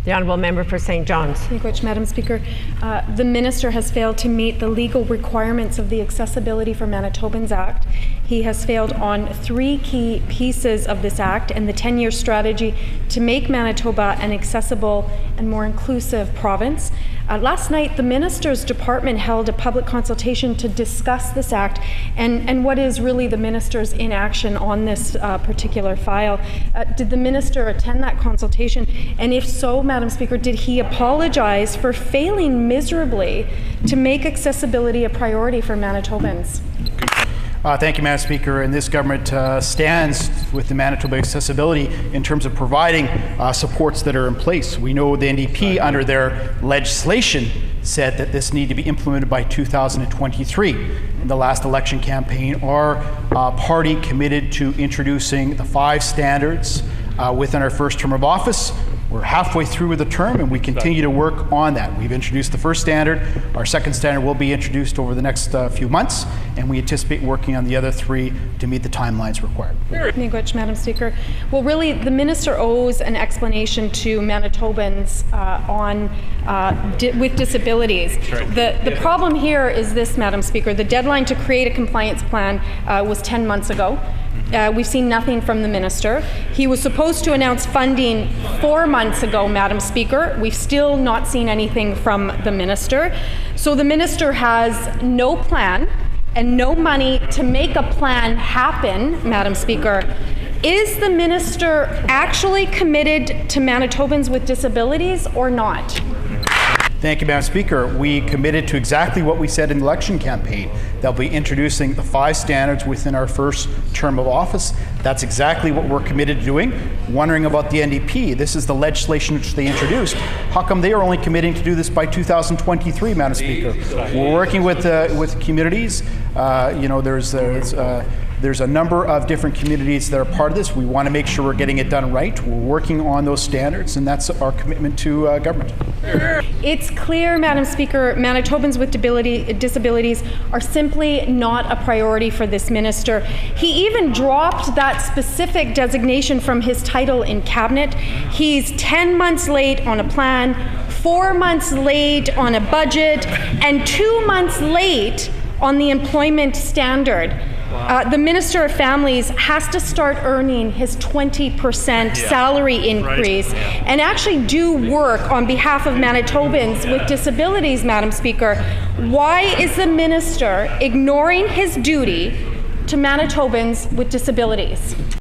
The Honourable Member for St. John's. Thank you much, Madam Speaker. The Minister has failed to meet the legal requirements of the Accessibility for Manitobans Act. He has failed on 3 key pieces of this Act and the 10-year strategy to make Manitoba an accessible and more inclusive province. Last night, the Minister's department held a public consultation to discuss this Act and what is really the Minister's inaction on this particular file. Did the Minister attend that consultation? And if so, Madam Speaker, did he apologize for failing miserably to make accessibility a priority for Manitobans? Thank you, Madam Speaker. And this government stands with the Manitoba Accessibility in terms of providing supports that are in place. We know the NDP, under their legislation, said that this needed to be implemented by 2023. In the last election campaign, our party committed to introducing the 5 standards within our first term of office. We're halfway through the term and we continue to work on that. We've introduced the first standard. Our second standard will be introduced over the next few months, and we anticipate working on the other 3 to meet the timelines required. Thank you, Madam Speaker. Well, really, the Minister owes an explanation to Manitobans with disabilities. The problem here is this, Madam Speaker. The deadline to create a compliance plan was 10 months ago. We've seen nothing from the Minister. He was supposed to announce funding 4 months ago, Madam Speaker. We've still not seen anything from the Minister. So the Minister has no plan and no money to make a plan happen, Madam Speaker. Is the Minister actually committed to Manitobans with disabilities or not? Thank you, Madam Speaker. We committed to exactly what we said in the election campaign. They'll be introducing the 5 standards within our first term of office. That's exactly what we're committed to doing. Wondering about the NDP. This is the legislation which they introduced. How come they are only committing to do this by 2023, Madam Speaker? We're working with communities. There's a number of different communities that are part of this. We want to make sure we're getting it done right. We're working on those standards, and that's our commitment to government. It's clear, Madam Speaker, Manitobans with disabilities are simply not a priority for this Minister. He even dropped that specific designation from his title in Cabinet. He's 10 months late on a plan, 4 months late on a budget, and 2 months late on the employment standard. The Minister of Families has to start earning his 20% salary increase and actually do work on behalf of Manitobans with disabilities, Madam Speaker. Why is the Minister ignoring his duty to Manitobans with disabilities?